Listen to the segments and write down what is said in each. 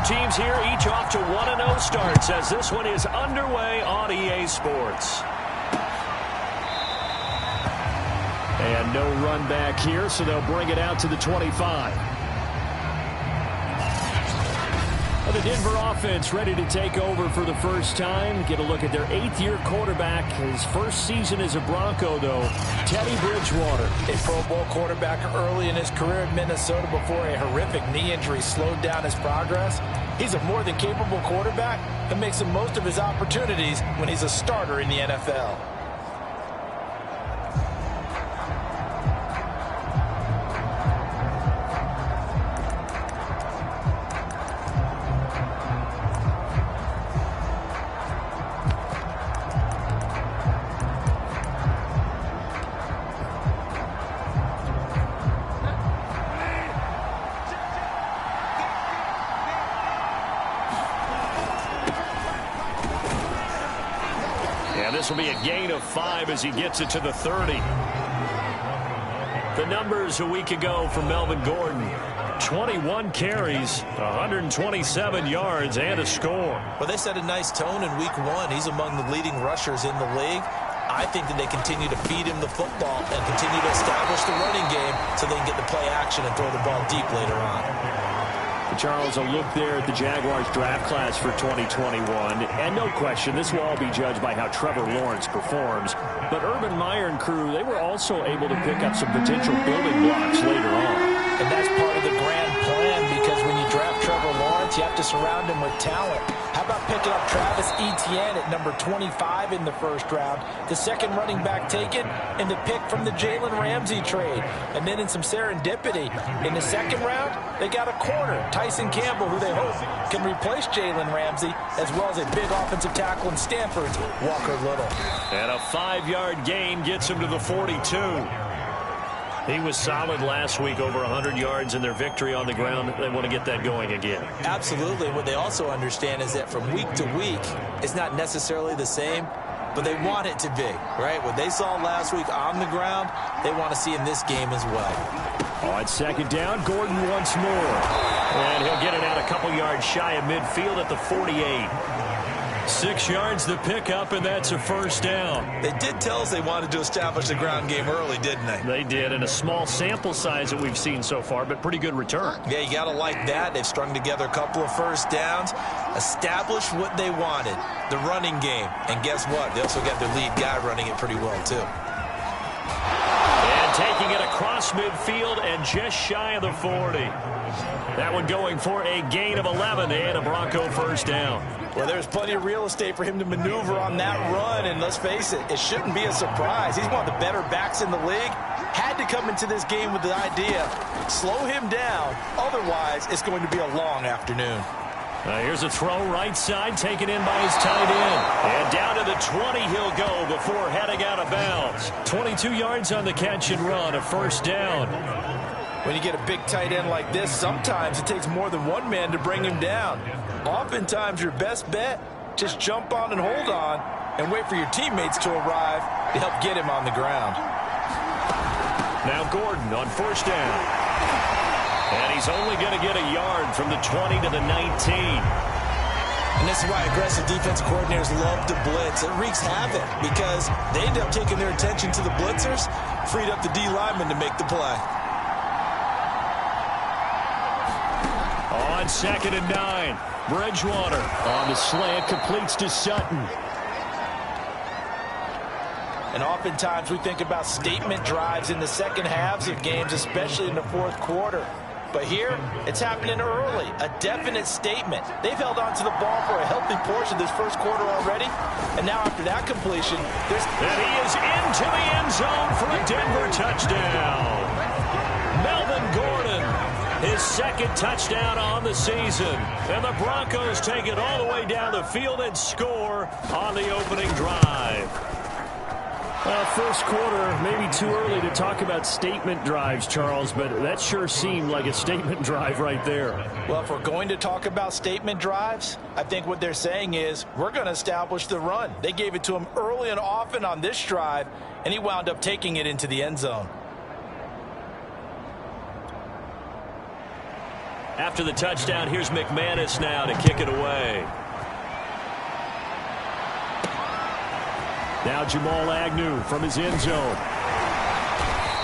teams here, each off to 1-0 starts as this one is underway on EA Sports. And no run back here, so they'll bring it out to the 25. The Denver offense ready to take over for the first time. Get a look at their 8th-year quarterback. His first season as a Bronco, though, Teddy Bridgewater. A Pro Bowl quarterback early in his career in Minnesota before a horrific knee injury slowed down his progress. He's a more than capable quarterback and makes the most of his opportunities when he's a starter in the NFL. This will be a gain of 5 as he gets it to the 30. The numbers a week ago for Melvin Gordon. 21 carries, 127 yards, and a score. Well, they set a nice tone in week 1. He's among the leading rushers in the league. I think that they continue to feed him the football and continue to establish the running game so they can get the play action and throw the ball deep later on. Charles, a look there at the Jaguars draft class for 2021. And no question, this will all be judged by how Trevor Lawrence performs. But Urban Meyer and crew, they were also able to pick up some potential building blocks later on. And that's part of the grand plan, because when you draft Trevor Lawrence, you have to surround him with talent. How about picking up Travis Etienne at number 25 in the first round, the second running back taken, and the pick from the Jalen Ramsey trade. And then in some serendipity, in the second round, they got a corner, Tyson Campbell, who they hope can replace Jalen Ramsey, as well as a big offensive tackle in Stanford's Walker Little. And a 5-yard gain gets him to the 42. He was solid last week, over 100 yards in their victory on the ground. They want to get that going again. Absolutely. What they also understand is that from week to week, it's not necessarily the same, but they want it to be, right? What they saw last week on the ground, they want to see in this game as well. On second down, Gordon once more. And he'll get it out a couple yards shy of midfield at the 48. 6 yards the pickup, and that's a first down. They did tell us they wanted to establish the ground game early, didn't they? They did, and a small sample size that we've seen so far, but pretty good return. Yeah, you got to like that. They've strung together a couple of first downs, established what they wanted, the running game. And guess what? They also got their lead guy running it pretty well, too. And taking it across midfield and just shy of the 40. That one going for a gain of 11 and a Bronco first down. Well, there's plenty of real estate for him to maneuver on that run, and let's face it, it shouldn't be a surprise. He's one of the better backs in the league. Had to come into this game with the idea, slow him down, otherwise it's going to be a long afternoon. Here's a throw right side, taken in by his tight end. And down to the 20 he'll go before heading out of bounds. 22 yards on the catch and run, a first down. When you get a big tight end like this, sometimes it takes more than one man to bring him down. Oftentimes, your best bet, just jump on and hold on and wait for your teammates to arrive to help get him on the ground. Now Gordon on first down. And he's only going to get a yard from the 20 to the 19. And this is why aggressive defense coordinators love to blitz. It wreaks havoc because they end up taking their attention to the blitzers, freed up the D lineman to make the play. On second and 9, Bridgewater on the slant, completes to Sutton. And oftentimes we think about statement drives in the second halves of games, especially in the fourth quarter. But here, it's happening early, a definite statement. They've held on to the ball for a healthy portion of this first quarter already. And now after that completion, there's... And he is into the end zone for a Denver touchdown. Melvin Gordon, his second touchdown on the season. And the Broncos take it all the way down the field and score on the opening drive. First quarter, maybe too early to talk about statement drives, Charles, but that sure seemed like a statement drive right there. Well, if we're going to talk about statement drives, I think what they're saying is we're going to establish the run. They gave it to him early and often on this drive, and he wound up taking it into the end zone. After the touchdown, here's McManus now to kick it away. Now Jamal Agnew from his end zone.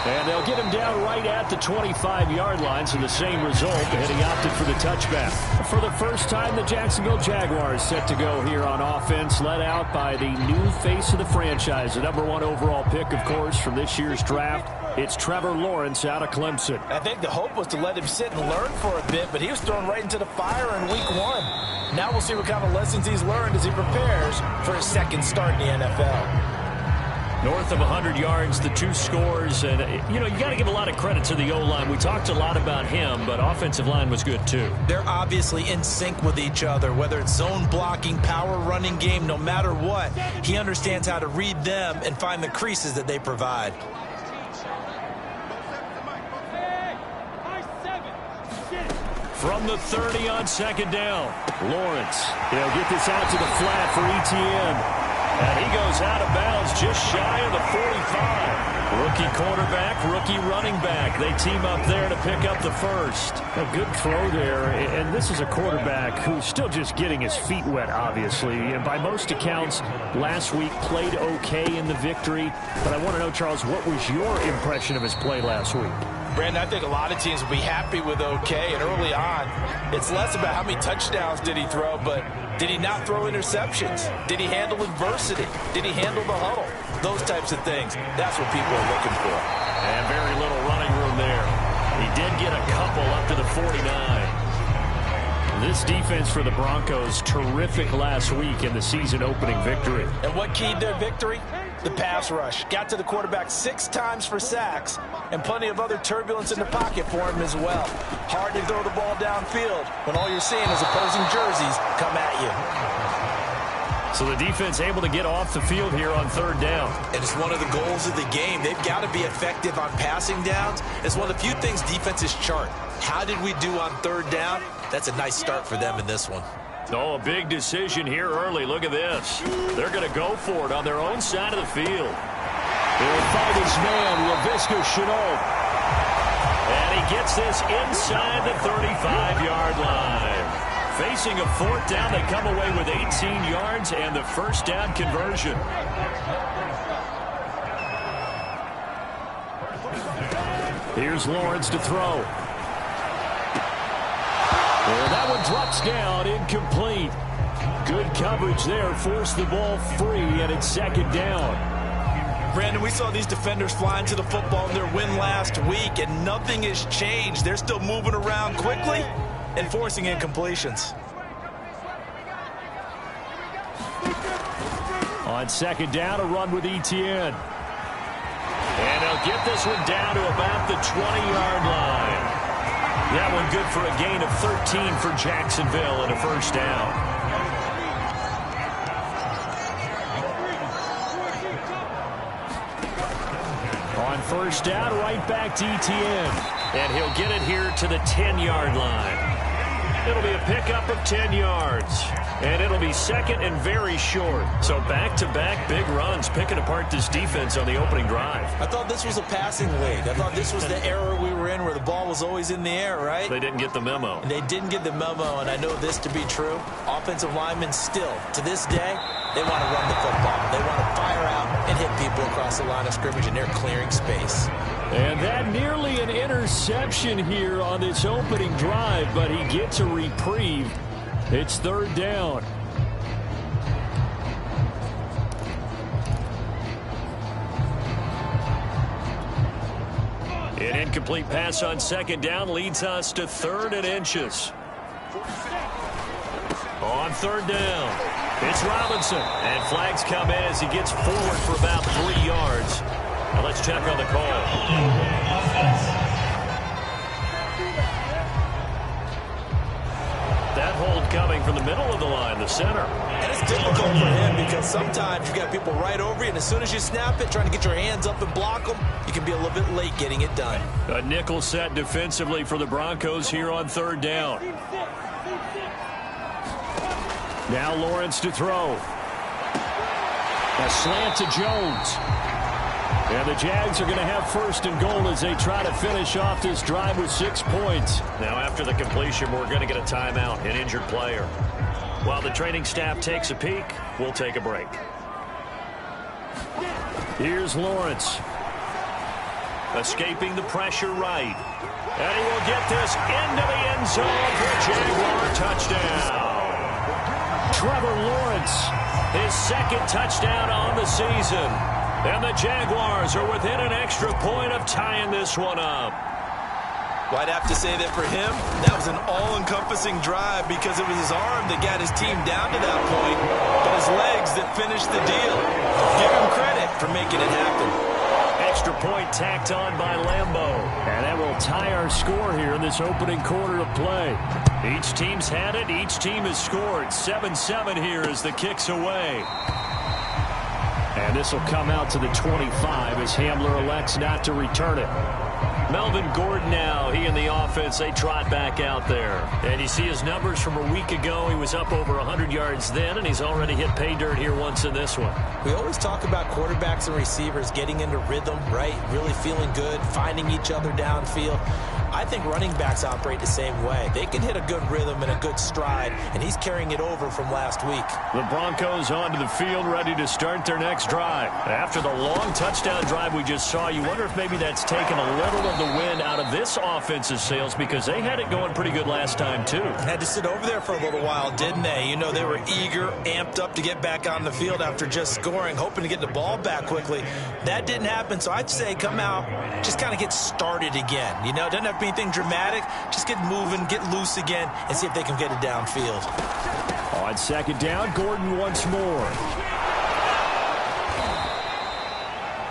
And they'll get him down right at the 25-yard line, so the same result, and he opted for the touchback. For the first time, the Jacksonville Jaguars set to go here on offense, led out by the new face of the franchise, the #1 overall pick, of course, from this year's draft. It's Trevor Lawrence out of Clemson. I think the hope was to let him sit and learn for a bit, but he was thrown right into the fire in week 1. Now we'll see what kind of lessons he's learned as he prepares for his second start in the NFL. North of 100 yards, the 2 scores, and, you got to give a lot of credit to the O-line. We talked a lot about him, but offensive line was good, too. They're obviously in sync with each other, whether it's zone blocking, power running game, no matter what. He understands how to read them and find the creases that they provide. From the 30 on second down, Lawrence. He'll get this out to the flat for Etienne. And he goes out of bounds just shy of the 45. Rookie quarterback, rookie running back. They team up there to pick up the first. A good throw there, and this is a quarterback who's still just getting his feet wet, obviously. And by most accounts, last week played okay in the victory. But I want to know, Charles, what was your impression of his play last week? Brandon, I think a lot of teams will be happy with okay, and early on, it's less about how many touchdowns did he throw, but did he not throw interceptions? Did he handle adversity? Did he handle the huddle? Those types of things. That's what people are looking for. And very little running room there. He did get a couple up to the 49. This defense for the Broncos, terrific last week in the season-opening victory. And what keyed their victory? The pass rush. Got to the quarterback 6 times for sacks, and plenty of other turbulence in the pocket for him as well. Hard to throw the ball downfield when all you're seeing is opposing jerseys come at you. So the defense able to get off the field here on third down. And it's one of the goals of the game. They've got to be effective on passing downs. It's one of the few things defenses chart. How did we do on third down? That's a nice start for them in this one. Oh, a big decision here early. Look at this. They're going to go for it on their own side of the field. He'll fight his man, Laviska Shenault. And he gets this inside the 35-yard line. Facing a 4th down, they come away with 18 yards and the first down conversion. Here's Lawrence to throw. And that one drops down, incomplete. Good coverage there, forced the ball free, and it's second down. Brandon, we saw these defenders flying to the football in their win last week, and nothing has changed. They're still moving around quickly and forcing incompletions. On second down, a run with Etienne. And he'll get this one down to about the 20-yard line. That one good for a gain of 13 for Jacksonville and a first down. On first down, right back to Etienne. And he'll get it here to the 10-yard line. It'll be a pickup of 10 yards. And it'll be second and very short. So back-to-back big runs picking apart this defense on the opening drive. I thought this was a passing league. I thought this was the era we were in where the ball was always in the air, right? They didn't get the memo. And they didn't get the memo, and I know this to be true. Offensive linemen still, to this day, they want to run the football. They want to fire out and hit people across the line of scrimmage, and they're clearing space. And that nearly an interception here on this opening drive, but he gets a reprieve. It's third down. An incomplete pass on second down leads us to 3rd and inches. On third down, it's Robinson. And flags come in as he gets forward for about 3 yards. Now let's check on the call. That hold coming from the middle of the line, the center. And it's difficult for him because sometimes you've got people right over you, and as soon as you snap it, trying to get your hands up and block them, you can be a little bit late getting it done. A nickel set defensively for the Broncos here on third down. Now Lawrence to throw. A slant to Jones. And the Jags are going to have first and goal as they try to finish off this drive with 6 points. Now, after the completion, we're going to get a timeout, an injured player. While the training staff takes a peek, we'll take a break. Here's Lawrence. Escaping the pressure right. And he will get this into the end zone for a Jaguar touchdown. Trevor Lawrence. His second touchdown on the season. And the Jaguars are within an extra point of tying this one up. Well, I'd have to say that for him, that was an all-encompassing drive because it was his arm that got his team down to that point, but his legs that finished the deal. Give him credit for making it happen. Extra point tacked on by Lambeau. And that will tie our score here in this opening quarter of play. Each team's had it. Each team has scored. 7-7 here as the kick's away. And this will come out to the 25 as Hamler elects not to return it. Melvin Gordon now, he and the offense, they trot back out there. And you see his numbers from a week ago. He was up over 100 yards then, and he's already hit pay dirt here once in this one. We always talk about quarterbacks and receivers getting into rhythm, right? Really feeling good, finding each other downfield. I think running backs operate the same way. They can hit a good rhythm and a good stride, and he's carrying it over from last week. The Broncos onto the field, ready to start their next drive. After the long touchdown drive we just saw, you wonder if maybe that's taken a little of the wind out of this offense's sails because they had it going pretty good last time, too. Had to sit over there for a little while, didn't they? You know, they were eager, amped up to get back on the field after just scoring, hoping to get the ball back quickly. That didn't happen, so I'd say come out, just kind of get started again. You know, it doesn't have to be anything dramatic. Just get moving, get loose again, and see if they can get it downfield. On second down, Gordon once more.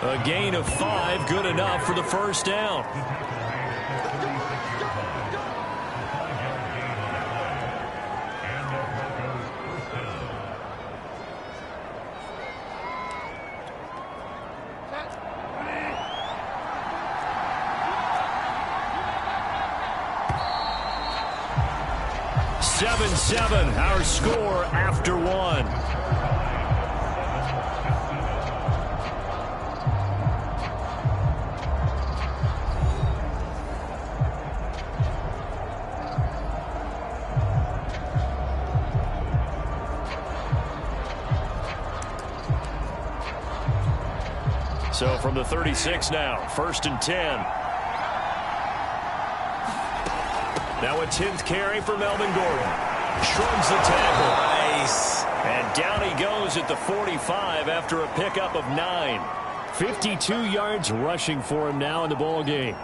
A gain of 5, good enough for the first down. Seven, our score after one. So from the 36 now, 1st and 10. Now a 10th carry for Melvin Gordon. Shrugs the tackle. Nice. And down he goes at the 45 after a pickup of 9. 52 yards rushing for him now in the ball game.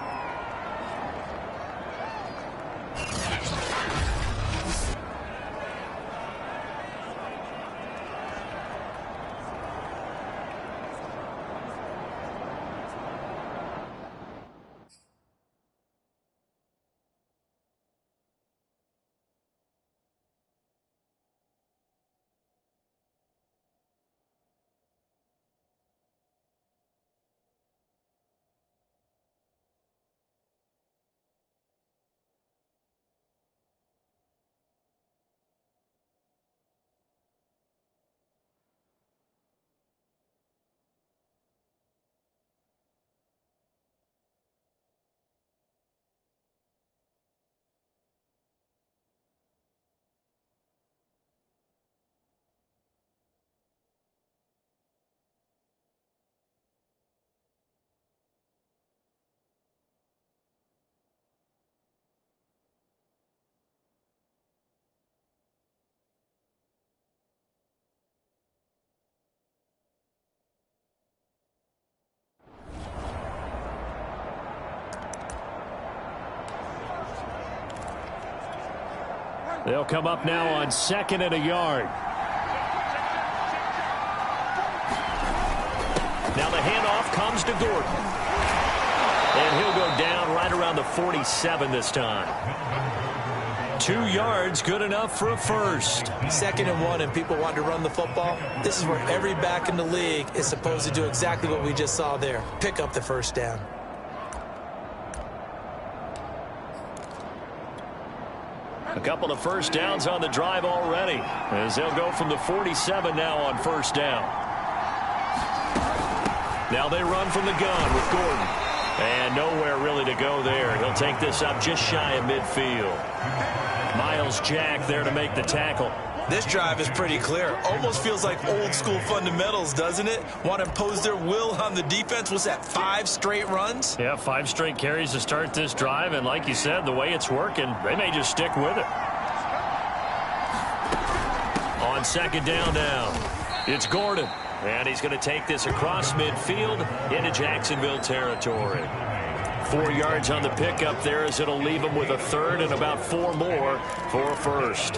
They'll come up now on 2nd and a yard. Now the handoff comes to Gordon. And he'll go down right around the 47 this time. 2 yards, good enough for a first. 2nd and 1, and people want to run the football. This is where every back in the league is supposed to do exactly what we just saw there. Pick up the first down. A couple of first downs on the drive already, as they'll go from the 47 now on 1st down. Now they run from the gun with Gordon. And nowhere really to go there. He'll take this up just shy of midfield. Miles Jack there to make the tackle. This drive is pretty clear. Almost feels like old school fundamentals, doesn't it? Want to impose their will on the defense. Was that 5 straight runs? Yeah, 5 straight carries to start this drive. And like you said, the way it's working, they may just stick with it. On second down now, it's Gordon. And he's going to take this across midfield into Jacksonville territory. 4 yards on the pickup there as it'll leave him with a third and about 4 more for a first.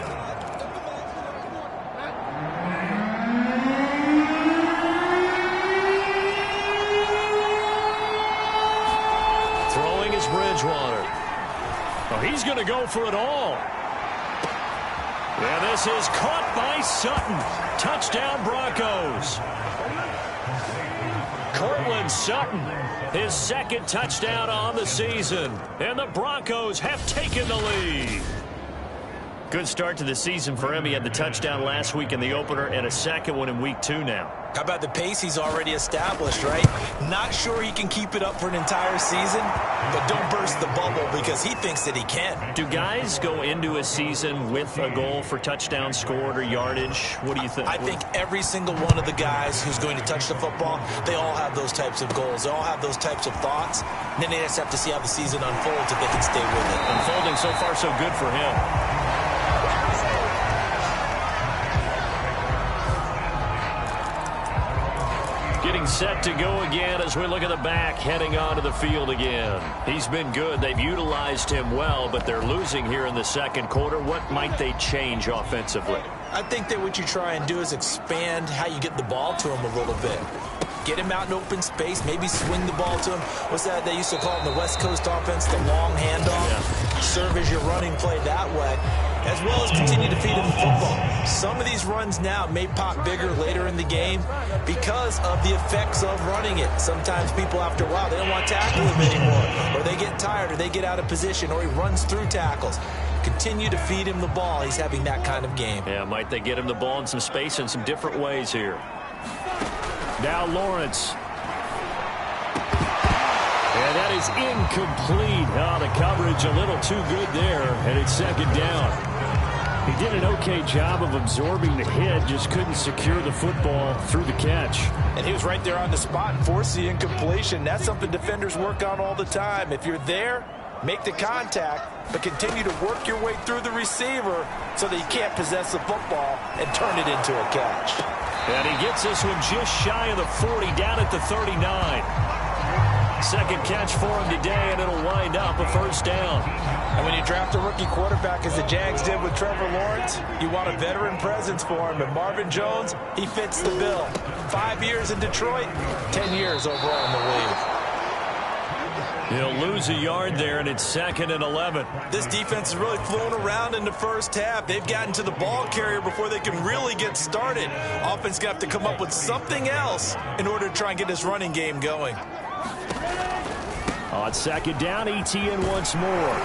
Throwing is Bridgewater. Oh, he's going to go for it all. And this is caught by Sutton. Touchdown, Broncos. Cortland Sutton, his second touchdown on the season. And the Broncos have taken the lead. Good start to the season for him. He had the touchdown last week in the opener and a second one in week 2 now. How about the pace he's already established, right? Not sure he can keep it up for an entire season, but don't burst the bubble because he thinks that he can. Do guys go into a season with a goal for touchdowns scored or yardage? What do you think? I think every single one of the guys who's going to touch the football, they all have those types of goals. They all have those types of thoughts. And then they just have to see how the season unfolds if they can stay with it. Unfolding so far so good for him. Getting set to go again as we look at the back heading onto the field again. He's been good. They've utilized him well, but they're losing here in the second quarter. What might they change offensively? I think that what you try and do is expand how you get the ball to him a little bit. Get him out in open space, maybe swing the ball to him. What's that they used to call in the West Coast offense, the long handoff? Yeah. Serve as your running play that way, as well as continue to feed him the football. Some of these runs now may pop bigger later in the game because of the effects of running it. Sometimes people, after a while, they don't want to tackle him anymore, or they get tired, or they get out of position, or he runs through tackles. Continue to feed him the ball. He's having that kind of game. Yeah, might they get him the ball in some space in some different ways here. Now Lawrence. And that is incomplete. Oh, the coverage a little too good there, and it's second down. He did an okay job of absorbing the hit, just couldn't secure the football through the catch. And he was right there on the spot and forced the incompletion. That's something defenders work on all the time. If you're there, make the contact, but continue to work your way through the receiver so that you can't possess the football and turn it into a catch. And he gets this one just shy of the 40, down at the 39. Second catch for him today, and it'll wind up a first down. And when you draft a rookie quarterback, as the Jags did with Trevor Lawrence, you want a veteran presence for him. And Marvin Jones, he fits the bill. 5 years in Detroit, 10 years overall in the league. He'll lose a yard there, and it's 2nd and 11. This defense is really flown around in the first half. They've gotten to the ball carrier before they can really get started. Offense going to have to come up with something else in order to try and get this running game going. On second down, ETN once more.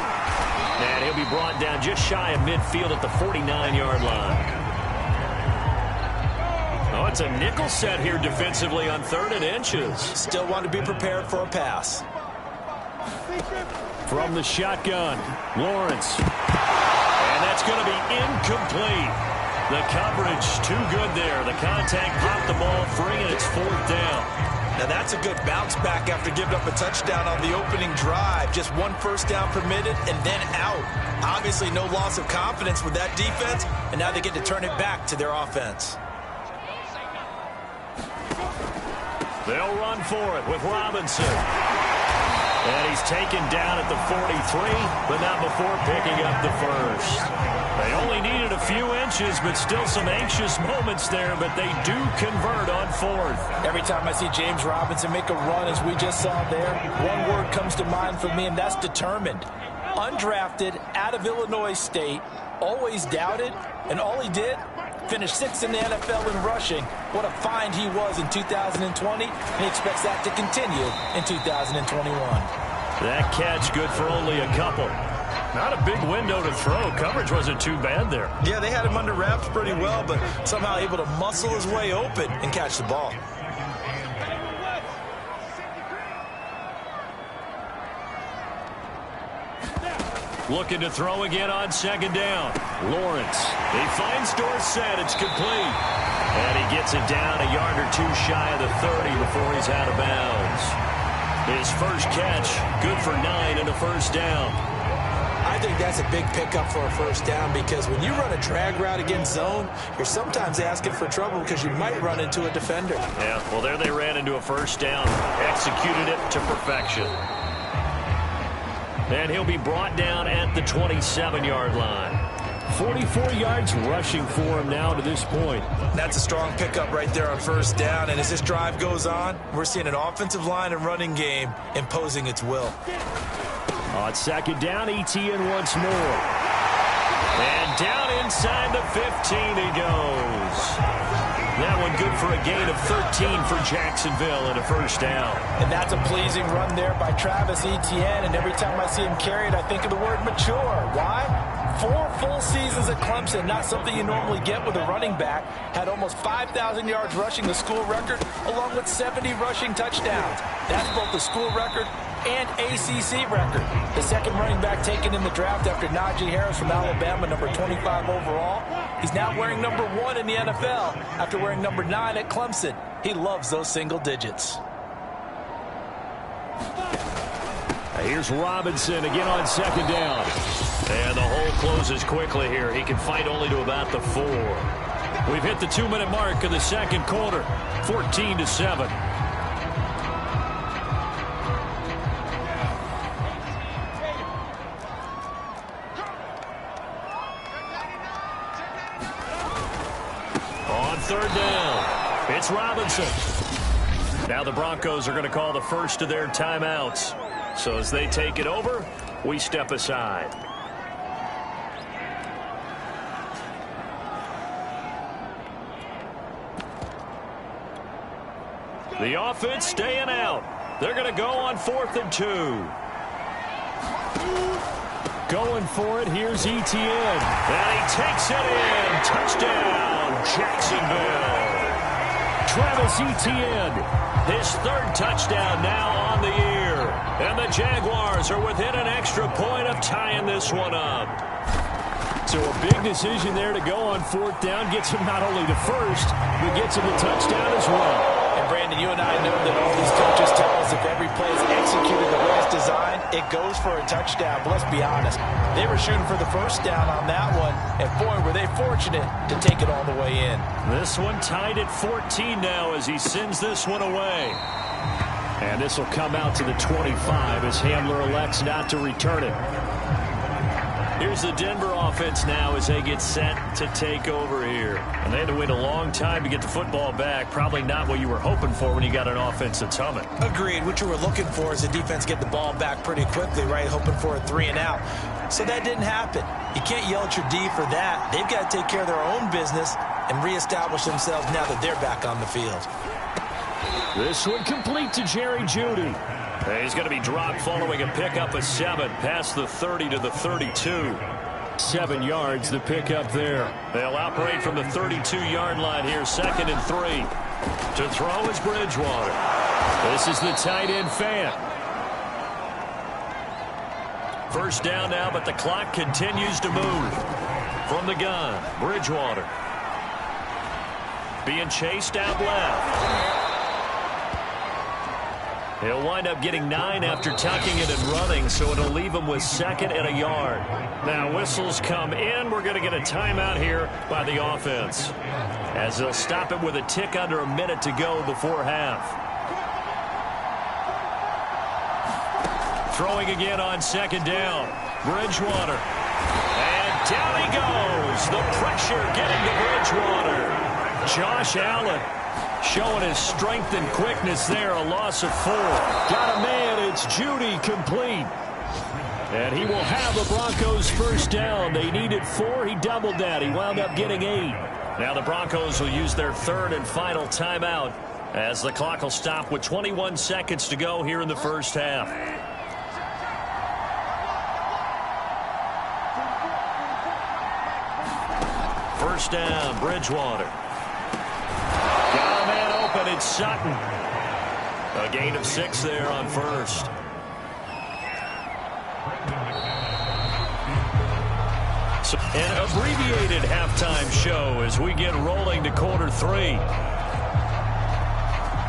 And he'll be brought down just shy of midfield at the 49-yard line. Oh, it's a nickel set here defensively on 3rd and inches. Still want to be prepared for a pass. From the shotgun, Lawrence. And that's going to be incomplete. The coverage too good there. The contact popped the ball free, and it's 4th down. Now that's a good bounce back after giving up a touchdown on the opening drive. Just 1 first down permitted and then out. Obviously no loss of confidence with that defense, and now they get to turn it back to their offense. They'll run for it with Robinson. And he's taken down at the 43, but not before picking up the first. They only needed a few inches, but still some anxious moments there, but they do convert on 4th. Every time I see James Robinson make a run, as we just saw there, one word comes to mind for me, and that's determined. Undrafted, out of Illinois State, always doubted, and all he did, finished 6th in the NFL in rushing. What a find he was in 2020, and he expects that to continue in 2021. That catch good for only a couple. Not a big window to throw. Coverage wasn't too bad there. Yeah, they had him under wraps pretty well, but somehow able to muscle his way open and catch the ball. Looking to throw again on second down. Lawrence. He finds Dorsett. It's complete. And he gets it down a yard or two shy of the 30 before he's out of bounds. His first catch, good for 9 and a first down. I think that's a big pickup for a first down because when you run a drag route against zone, you're sometimes asking for trouble because you might run into a defender. Yeah, well, there they ran into a first down. Executed it to perfection. And he'll be brought down at the 27-yard line. 44 yards rushing for him now to this point. That's a strong pickup right there on first down. And as this drive goes on, we're seeing an offensive line and running game imposing its will. On second down, Etienne once more. And down inside the 15 he goes. That one good for a gain of 13 for Jacksonville and a first down. And that's a pleasing run there by Travis Etienne. And every time I see him carry it, I think of the word mature. Why? 4 full seasons at Clemson, not something you normally get with a running back. Had almost 5,000 yards rushing, the school record, along with 70 rushing touchdowns. That's both the school record and ACC record. The second running back taken in the draft after Najee Harris from Alabama, number 25 overall. He's now wearing number 1 in the NFL after wearing number 9 at Clemson. He loves those single digits. Here's Robinson again on second down. And the hole closes quickly here. He can fight only to about the 4. We've hit the 2-minute mark of the second quarter. 14-7. On third down, it's Robinson. Now the Broncos are going to call the first of their timeouts. So as they take it over, we step aside. The offense staying out. They're going to go on 4th and 2. Going for it, here's Etienne. And he takes it in. Touchdown, Jacksonville. Travis Etienne. His 3rd touchdown now on the year. And the Jaguars are within an extra point of tying this one up. So a big decision there to go on 4th down. Gets him not only the first, but gets him the touchdown as well. And Brandon, you and I know that all these coaches tell us if every play is executed the way it's designed, it goes for a touchdown. But let's be honest, they were shooting for the first down on that one, and boy, were they fortunate to take it all the way in. This one tied at 14 now as he sends this one away. And this will come out to the 25 as Hamler elects not to return it. Here's the Denver offense now as they get set to take over here. And they had to wait a long time to get the football back. Probably not what you were hoping for when you got an offense that's humming. Agreed. What you were looking for is the defense get the ball back pretty quickly, right? Hoping for a 3 and out. So that didn't happen. You can't yell at your D for that. They've got to take care of their own business and reestablish themselves now that they're back on the field. This one complete to Jerry Jeudy. He's going to be dropped following a pickup of 7 past the 30 to the 32. 7 yards, the pickup there. They'll operate from the 32-yard line here, 2nd and 3. To throw is Bridgewater. This is the tight end fan. First down now, but the clock continues to move. From the gun, Bridgewater. Being chased out left. He'll wind up getting 9 after tucking it and running, so it'll leave him with 2nd and a yard. Now whistles come in. We're going to get a timeout here by the offense, as they'll stop it with a tick under a minute to go before half. Throwing again on 2nd down. Bridgewater. And down he goes. The pressure getting to Bridgewater. Josh Allen showing his strength and quickness there. A loss of 4. Got a man. It's Jeudy complete. And he will have the Broncos first down. They needed 4. He doubled that. He wound up getting 8. Now the Broncos will use their 3rd and final timeout as the clock will stop with 21 seconds to go here in the first half. First down, Bridgewater. Got a man open, it's Sutton. A gain of 6 there on first. An abbreviated halftime show as we get rolling to quarter 3.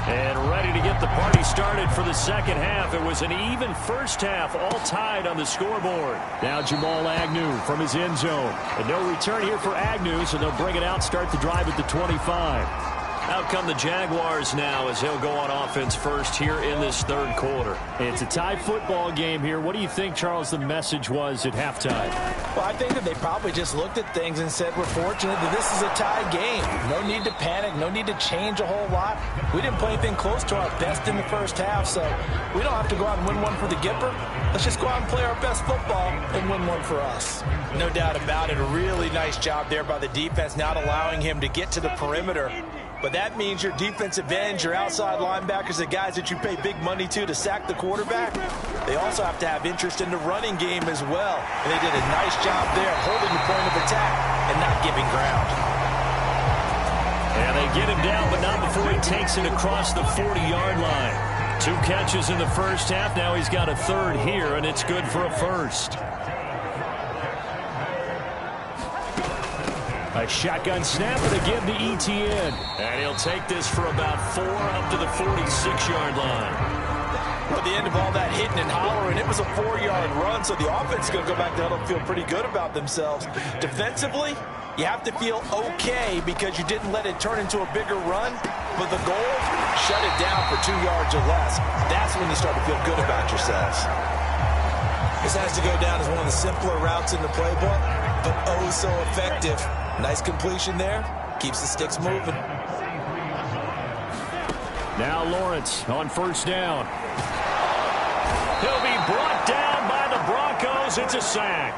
And ready to get the party started for the second half. It was an even first half, all tied on the scoreboard. Now Jamal Agnew from his end zone. And no return here for Agnew, so they'll bring it out, start the drive at the 25. Out come the Jaguars now as he'll go on offense first here in this third quarter. It's a tie football game here. What do you think, Charles, the message was at halftime? Well, I think that they probably just looked at things and said, we're fortunate that this is a tie game. No need to panic. No need to change a whole lot. We didn't play anything close to our best in the first half, so we don't have to go out and win one for the Gipper. Let's just go out and play our best football and win one for us. No doubt about it. A really nice job there by the defense, not allowing him to get to the perimeter. But that means your defensive ends, your outside linebackers, the guys that you pay big money to sack the quarterback, they also have to have interest in the running game as well. And they did a nice job there holding the point of attack and not giving ground. And they get him down, but not before he takes it across the 40-yard line. 2 catches in the first half. Now he's got a third here, and it's good for a first. A shotgun snap and a give to ETN. And he'll take this for about 4 up to the 46-yard line. At the end of all that hitting and hollering, it was a 4-yard run, so the offense is going to go back to huddle and feel pretty good about themselves. Defensively, you have to feel okay because you didn't let it turn into a bigger run, but the goal, shut it down for 2 yards or less. That's when you start to feel good about yourselves. This has to go down as one of the simpler routes in the playbook, but oh so effective. Nice completion there. Keeps the sticks moving. Now Lawrence on first down. He'll be brought down by the Broncos. It's a sack.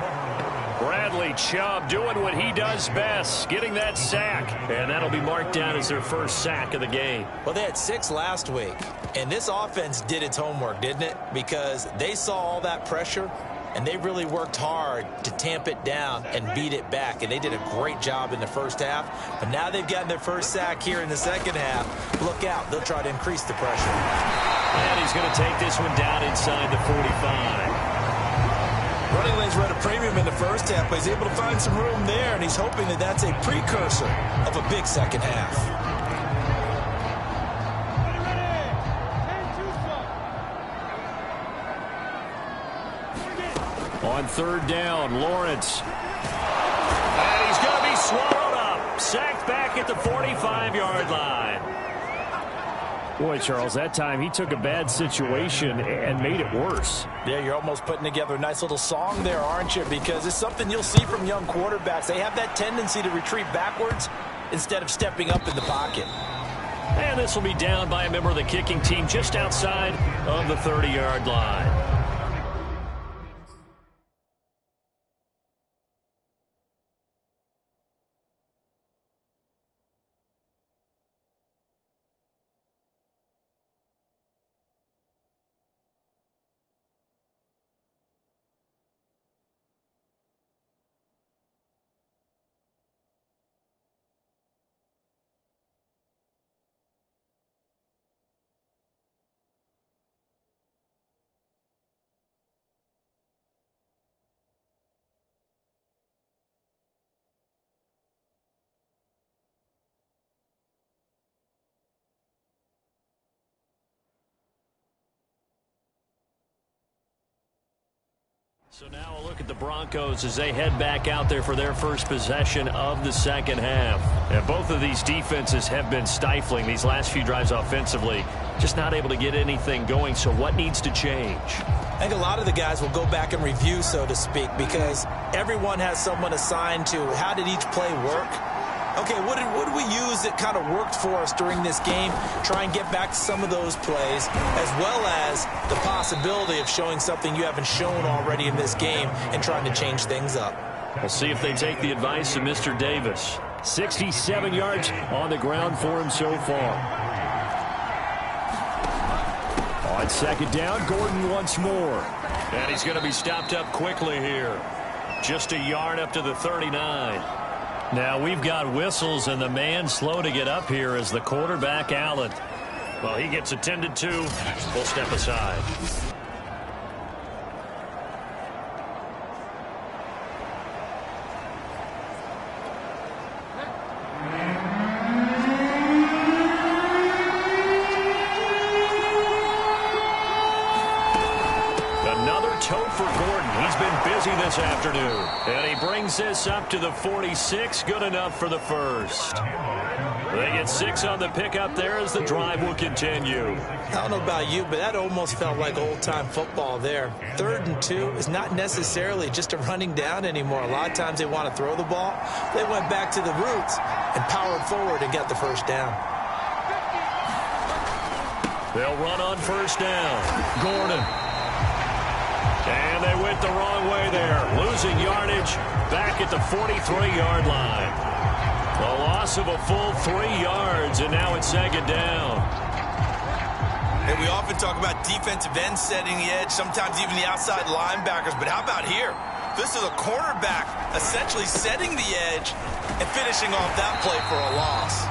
Bradley Chubb doing what he does best, getting that sack. And that'll be marked down as their first sack of the game. Well, they had 6 last week. And this offense did its homework, didn't it? Because they saw all that pressure, and they really worked hard to tamp it down and beat it back. And they did a great job in the first half. But now they've gotten their first sack here in the second half. Look out. They'll try to increase the pressure. And he's going to take this one down inside the 45. Running lanes were at a premium in the first half, but he's able to find some room there, and he's hoping that that's a precursor of a big second half. On third down, Lawrence. And he's going to be swallowed up. Sacked back at the 45-yard line. Boy, Charles, that time he took a bad situation and made it worse. Yeah, you're almost putting together a nice little song there, aren't you? Because it's something you'll see from young quarterbacks. They have that tendency to retreat backwards instead of stepping up in the pocket. And this will be down by a member of the kicking team just outside of the 30-yard line. So now a look at the Broncos as they head back out there for their first possession of the second half. And both of these defenses have been stifling these last few drives offensively. Just not able to get anything going. So what needs to change? I think a lot of the guys will go back and review, so to speak, because everyone has someone assigned to how did each play work. Okay, what did we use that kind of worked for us during this game? Try and get back to some of those plays, as well as the possibility of showing something you haven't shown already in this game and trying to change things up. We'll see if they take the advice of Mr. Davis. 67 yards on the ground for him so far. On second down, Gordon once more. And he's going to be stopped up quickly here. Just a yard up to the 39. Now we've got whistles, and the man slow to get up here is the quarterback, Allen. Well, he gets attended to. We'll step aside. He's been busy this afternoon. And he brings this up to the 46. Good enough for the first. They get 6 on the pickup there as the drive will continue. I don't know about you, but that almost felt like old-time football there. 3rd and 2 is not necessarily just a running down anymore. A lot of times they want to throw the ball. They went back to the roots and powered forward and got the first down. They'll run on first down. Gordon. And they went the wrong way there. Losing yardage back at the 43-yard line. A loss of a full 3 yards, and now it's 2nd down. And we often talk about defensive ends setting the edge, sometimes even the outside linebackers. But how about here? This is a cornerback essentially setting the edge and finishing off that play for a loss.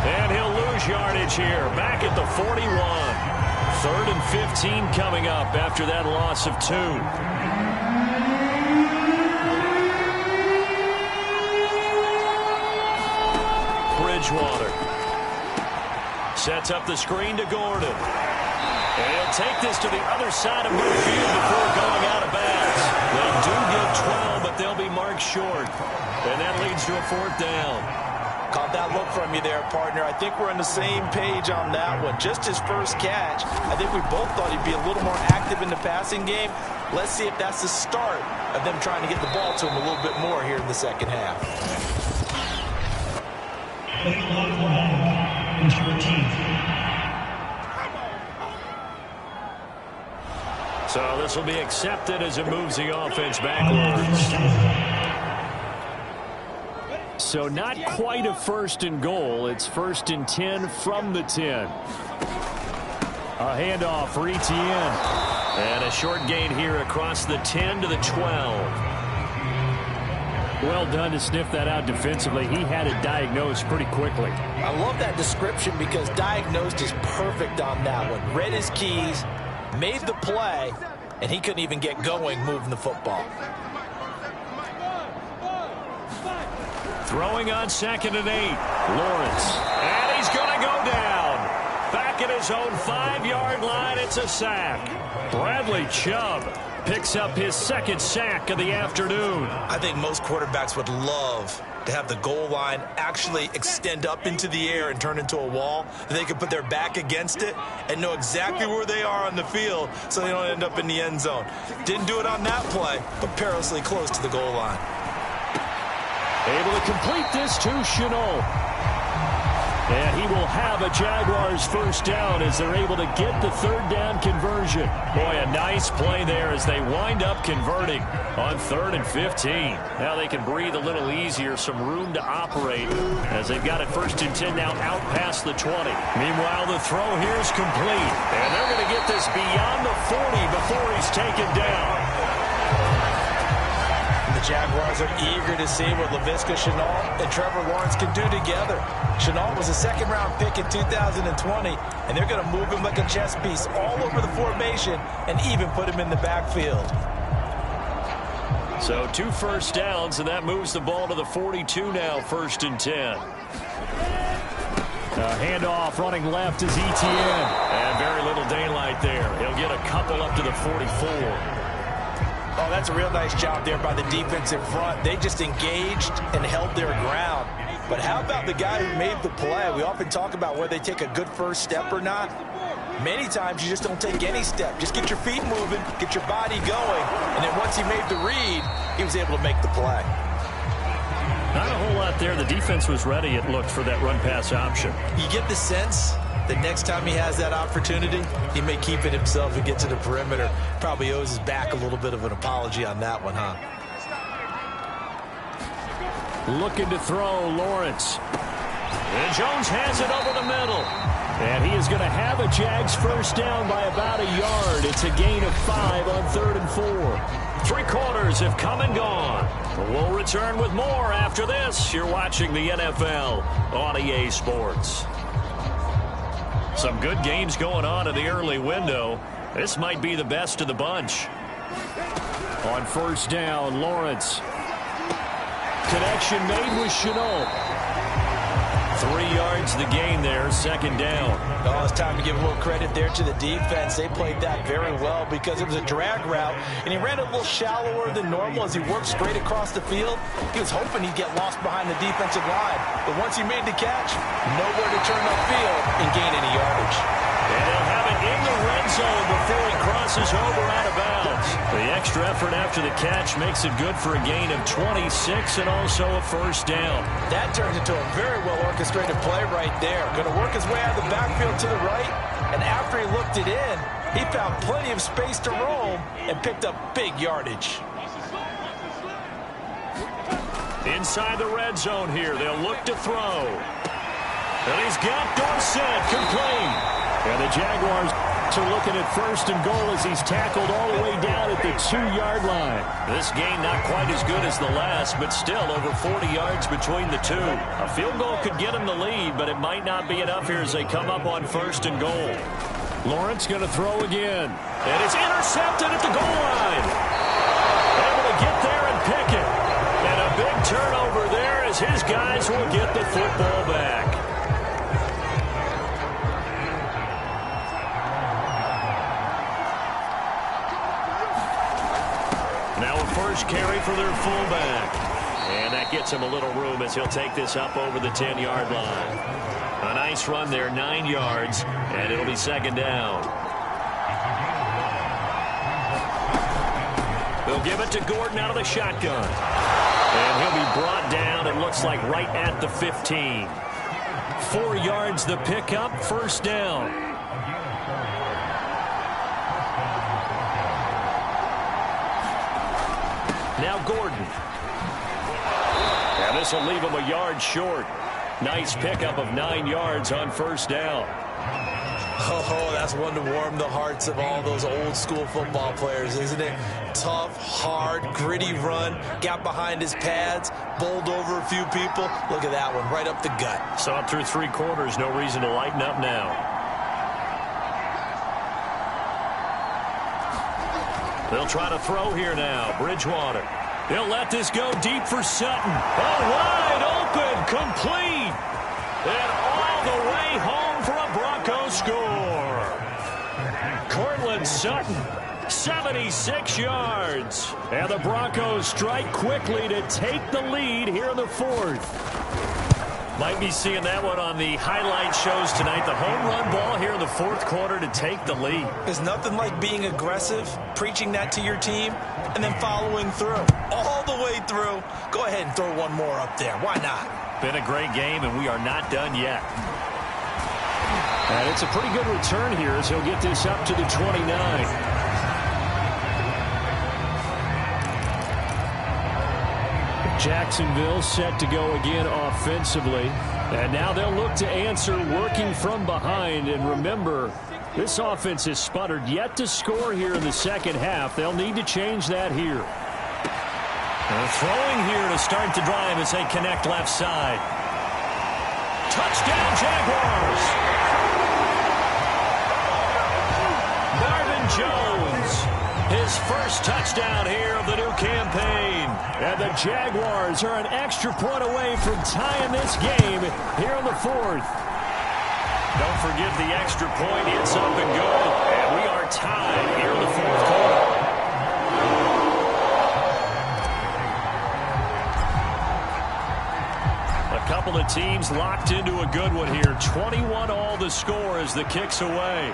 And he'll lose yardage here, back at the 41. 3rd and 15 coming up after that loss of 2. Bridgewater sets up the screen to Gordon. And he'll take this to the other side of midfield before going out of bounds. They do get 12, but they'll be marked short. And that leads to a 4th down. Caught that look from you there, partner. I think we're on the same page on that one. Just his first catch. I think we both thought he'd be a little more active in the passing game. Let's see if that's the start of them trying to get the ball to him a little bit more here in the second half. So this will be accepted as it moves the offense backwards. So not quite a 1st and goal. It's 1st and 10 from the 10. A handoff for Etienne. And a short gain here across the 10 to the 12. Well done to sniff that out defensively. He had it diagnosed pretty quickly. I love that description because diagnosed is perfect on that one. Read his keys, made the play, and he couldn't even get going moving the football. Throwing on 2nd and 8. Lawrence. And he's going to go down. Back at his own 5-yard line, it's a sack. Bradley Chubb picks up his 2nd sack of the afternoon. I think most quarterbacks would love to have the goal line actually extend up into the air and turn into a wall. They can put their back against it and know exactly where they are on the field so they don't end up in the end zone. Didn't do it on that play, but perilously close to the goal line. Able to complete this to Chenault. And he will have a Jaguars first down as they're able to get the 3rd down conversion. Boy, a nice play there as they wind up converting on 3rd and 15. Now they can breathe a little easier, some room to operate as they've got it 1st and 10 now out past the 20. Meanwhile, the throw here is complete. And they're going to get this beyond the 40 before he's taken down. The Jaguars are eager to see what Laviska Shenault and Trevor Lawrence can do together. Shenault was a 2nd-round pick in 2020, and they're going to move him like a chess piece all over the formation and even put him in the backfield. So 2 first downs, and that moves the ball to the 42 now, 1st and 10. Handoff running left is Etienne. And very little daylight there. He'll get a couple up to the 44. Oh, that's a real nice job there by the defense in front. They just engaged and held their ground. But how about the guy who made the play? We often talk about whether they take a good first step or not. Many times you just don't take any step. Just get your feet moving, get your body going, and then once he made the read, he was able to make the play. Not a whole lot there. The defense was ready, it looked, for that run-pass option. You get the sense that next time he has that opportunity, he may keep it himself and get to the perimeter. Probably owes his back a little bit of an apology on that one, huh? Looking to throw, Lawrence. And Jones has it over the middle. And he is going to have a Jags first down by about a yard. It's a gain of 5 on 3rd and 4. 3 quarters have come and gone. We'll return with more after this. You're watching the NFL on EA Sports. Some good games going on in the early window. This might be the best of the bunch. On first down, Lawrence. Connection made with Chenault. 3 yards the gain there, second down. Oh, it's time to give a little credit there to the defense. They played that very well because it was a drag route, and he ran it a little shallower than normal as he worked straight across the field. He was hoping he'd get lost behind the defensive line, but once he made the catch, nowhere to turn upfield and gain any yardage. And he'll have it in the red zone before he crosses over out of bounds. The extra effort after the catch makes it good for a gain of 26 and also a first down. That turns into a very well-orchestrated play right there. Going to work his way out of the backfield to the right, and after he looked it in, he found plenty of space to roam and picked up big yardage. Inside the red zone here, they'll look to throw. And he's got Dorsett complete. And the Jaguars are looking at first and goal as he's tackled all the way down at the 2-yard line. This game not quite as good as the last, but still over 40 yards between the two. A field goal could get him the lead, but it might not be enough here as they come up on first and goal. Lawrence going to throw again. And it's intercepted at the goal line. Able to get there and pick it. And a big turnover there as his guys will get the football back. Now a first carry for their fullback. And that gets him a little room as he'll take this up over the 10-yard line. A nice run there, 9 yards, and it'll be second down. They'll give it to Gordon out of the shotgun. And he'll be brought down, it looks like right at the 15. 4 yards the pickup, first down. Now Gordon. And this will leave him a yard short. Nice pickup of 9 yards on first down. Oh, that's one to warm the hearts of all those old school football players, isn't it? Tough, hard, gritty run. Got behind his pads, bowled over a few people. Look at that one, right up the gut. Saw it through 3 quarters. No reason to lighten up now. They'll try to throw here now. Bridgewater. They'll let this go deep for Sutton. Oh, wide open, complete. And all the way home for a Broncos score. Cortland Sutton, 76 yards. And the Broncos strike quickly to take the lead here in the 4th. Might be seeing that one on the highlight shows tonight. The home run ball here in the 4th quarter to take the lead. There's nothing like being aggressive, preaching that to your team, and then following through. All the way through. Go ahead and throw one more up there. Why not? Been a great game, and we are not done yet. And it's a pretty good return here as he'll get this up to the 29. Jacksonville set to go again offensively. And now they'll look to answer working from behind. And remember, this offense has sputtered yet to score here in the second half. They'll need to change that here. Throwing here to start the drive as they connect left side. Touchdown Jaguars. Marvin Jones. His first touchdown here of the new campaign. And the Jaguars are an extra point away from tying this game here in the 4th. Don't forget the extra point. It's up and good. And we are tied here in the 4th quarter. A couple of teams locked into a good one here. 21 all the score as the kick's away.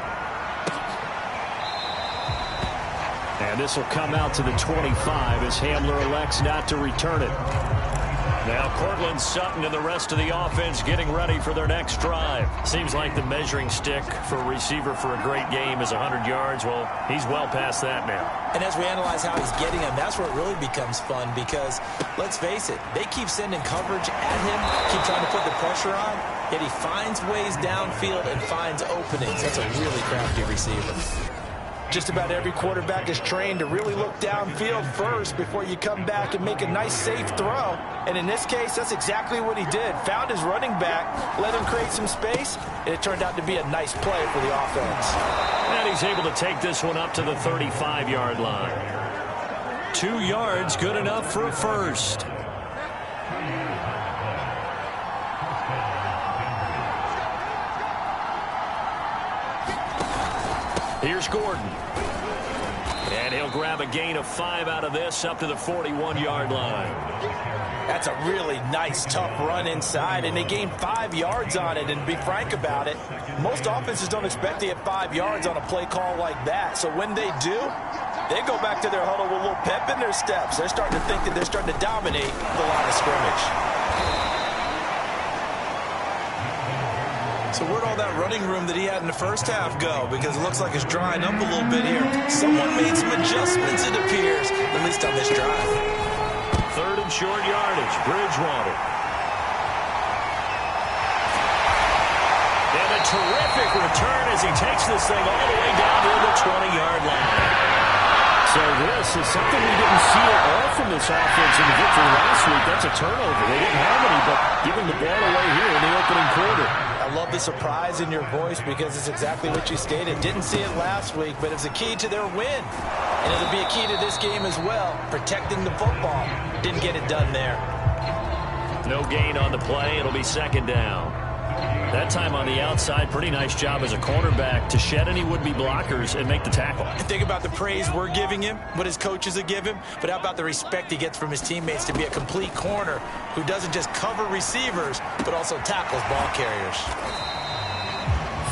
And this will come out to the 25 as Hamler elects not to return it. Now Cortland Sutton and the rest of the offense getting ready for their next drive. Seems like the measuring stick for a receiver for a great game is 100 yards. Well, he's well past that now. And as we analyze how he's getting them, that's where it really becomes fun because, let's face it, they keep sending coverage at him, keep trying to put the pressure on, yet he finds ways downfield and finds openings. That's a really crafty receiver. Just about every quarterback is trained to really look downfield first before you come back and make a nice, safe throw. And in this case, that's exactly what he did. Found his running back, let him create some space, and it turned out to be a nice play for the offense. And he's able to take this one up to the 35-yard line. 2 yards, good enough for a first. Here's Gordon. And he'll grab a gain of 5 out of this up to the 41-yard line. That's a really nice, tough run inside, and they gained 5 yards on it. And to be frank about it, most offenses don't expect to get 5 yards on a play call like that. So when they do, they go back to their huddle with a little pep in their steps. They're starting to think that they're starting to dominate the line of scrimmage. So where'd all that running room that he had in the first half go? Because it looks like it's drying up a little bit here. Someone made some adjustments, it appears, at least on this drive. 3rd and short yardage, Bridgewater. And a terrific return as he takes this thing all the way down to the 20-yard line. So this is something we didn't see at all from this offense in the victory last week. That's a turnover. They didn't have any, but giving the ball away here in the opening quarter. I love the surprise in your voice because it's exactly what you stated. Didn't see it last week, but it's a key to their win. And it'll be a key to this game as well, protecting the football. Didn't get it done there. No gain on the play. It'll be 2nd down. That time on the outside, pretty nice job as a cornerback to shed any would-be blockers and make the tackle. Think about the praise we're giving him, what his coaches have given him, but how about the respect he gets from his teammates to be a complete corner who doesn't just cover receivers, but also tackles ball carriers.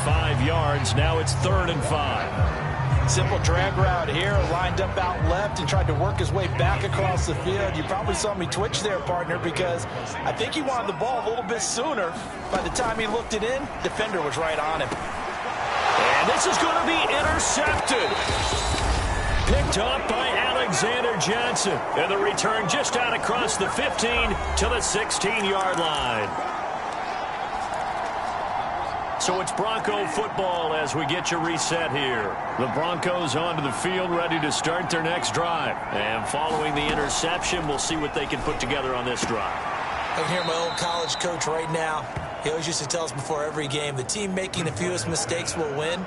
5 yards. Now it's 3rd and 5. Simple drag route here, lined up out left and tried to work his way back across the field. You probably saw me twitch there, partner, because I think he wanted the ball a little bit sooner. By the time he looked it in, defender was right on him. And this is going to be intercepted. Picked off by Alexander Johnson. And the return just out across the 15 to the 16-yard line. So it's Bronco football as we get you reset here. The Broncos onto the field ready to start their next drive. And following the interception, we'll see what they can put together on this drive. I can hear my old college coach right now. He always used to tell us before every game, the team making the fewest mistakes will win.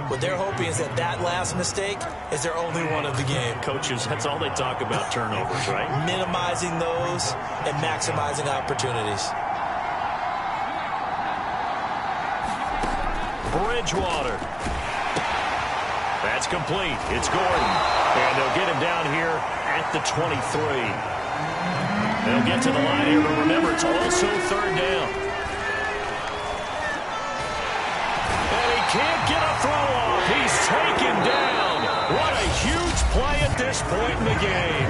What they're hoping is that last mistake is their only one of the game. Coaches, that's all they talk about, turnovers, right? Minimizing those and maximizing opportunities. Bridgewater. That's complete. It's Gordon. And they'll get him down here at the 23. They'll get to the line here, but remember, it's also 3rd down. And he can't get a throw off. He's taken down. What a huge play at this point in the game.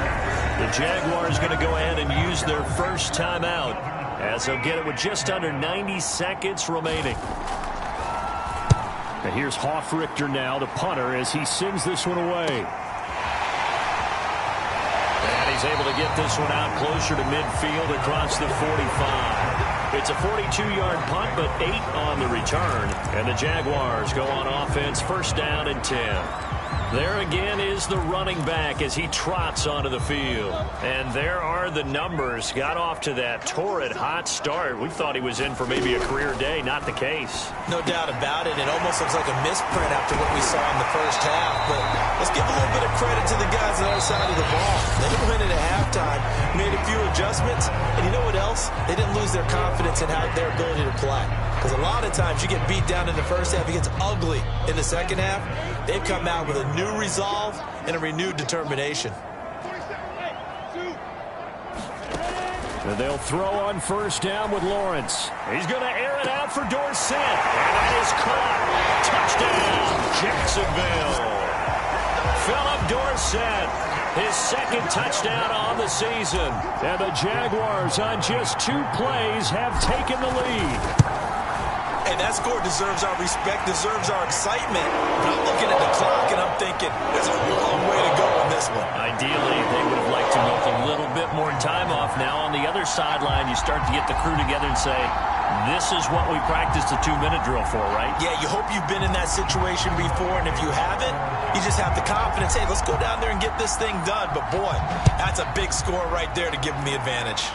The Jaguars going to go ahead and use their first timeout as they'll get it with just under 90 seconds remaining. And here's Hoffrichter now, the punter, as he sends this one away. And he's able to get this one out closer to midfield across the 45. It's a 42-yard punt, but 8 on the return. And the Jaguars go on offense, 1st down and 10. There again is the running back as he trots onto the field. And there are the numbers. Got off to that torrid hot start. We thought he was in for maybe a career day. Not the case. No doubt about it. It almost looks like a misprint after what we saw in the first half. But let's give a little bit of credit to the guys on the other side of the ball. They went in at halftime, made a few adjustments, and you know what else? They didn't lose their confidence in their ability to play. Because a lot of times you get beat down in the first half, it gets ugly in the second half. They've come out with a new resolve and a renewed determination. And they'll throw on 1st down with Lawrence. He's going to air it out for Dorsett. And that is caught. Touchdown, Jacksonville. Philip Dorsett, his 2nd touchdown on the season. And the Jaguars on just 2 plays have taken the lead. Hey, that score deserves our respect, deserves our excitement. But I'm looking at the clock and I'm thinking, there's a long way to go on this one. Ideally, they would have liked to milk a little bit more time off. Now on the other sideline, you start to get the crew together and say, this is what we practiced a 2-minute drill for, right? Yeah, you hope you've been in that situation before, and if you haven't, you just have the confidence, hey, let's go down there and get this thing done. But boy, that's a big score right there to give them the advantage.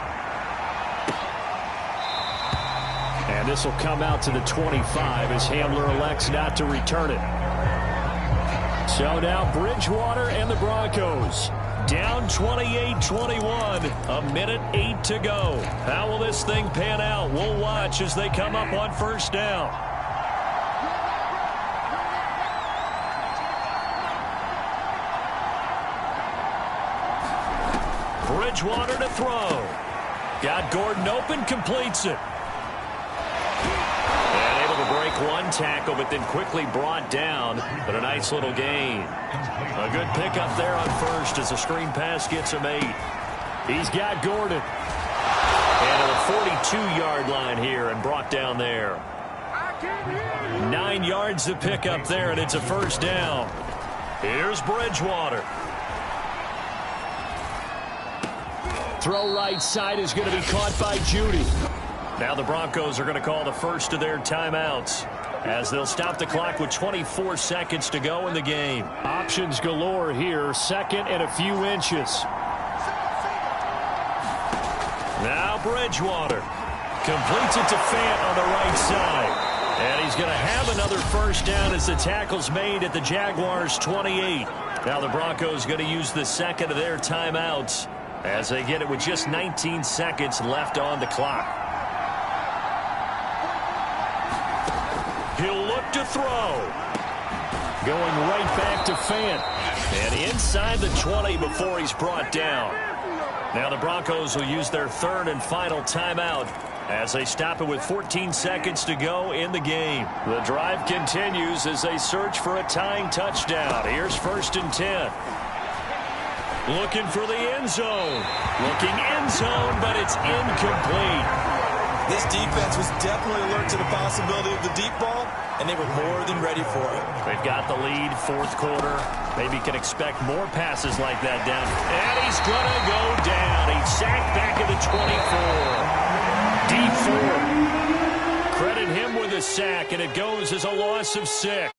And this will come out to the 25 as Hamler elects not to return it. So now Bridgewater and the Broncos down 28-21. A minute 8 to go. How will this thing pan out? We'll watch as they come up on 1st down. Bridgewater to throw. Got Gordon open, completes it. And able to break one tackle, but then quickly brought down. But a nice little gain. A good pickup there on first as the screen pass gets him 8. He's got Gordon. And to the 42-yard line here and brought down there. 9 yards to pick up there, and it's a first down. Here's Bridgewater. Throw right side is going to be caught by Judy. Now the Broncos are going to call the first of their timeouts as they'll stop the clock with 24 seconds to go in the game. Options galore here. Second and a few inches. Now Bridgewater completes it to Fant on the right side. And he's going to have another first down as the tackle's made at the Jaguars' 28. Now the Broncos going to use the second of their timeouts as they get it with just 19 seconds left on the clock. He'll look to throw. Going right back to Fant. And inside the 20 before he's brought down. Now the Broncos will use their third and final timeout as they stop it with 14 seconds to go in the game. The drive continues as they search for a tying touchdown. Here's 1st and 10. Looking for the end zone. Looking end zone, but it's incomplete. This defense was definitely alert to the possibility of the deep ball, and they were more than ready for it. They've got the lead, fourth quarter. Maybe can expect more passes like that down. And he's going to go down. He's sacked back at the 24. Deep 4. Credit him with a sack, and it goes as a loss of 6.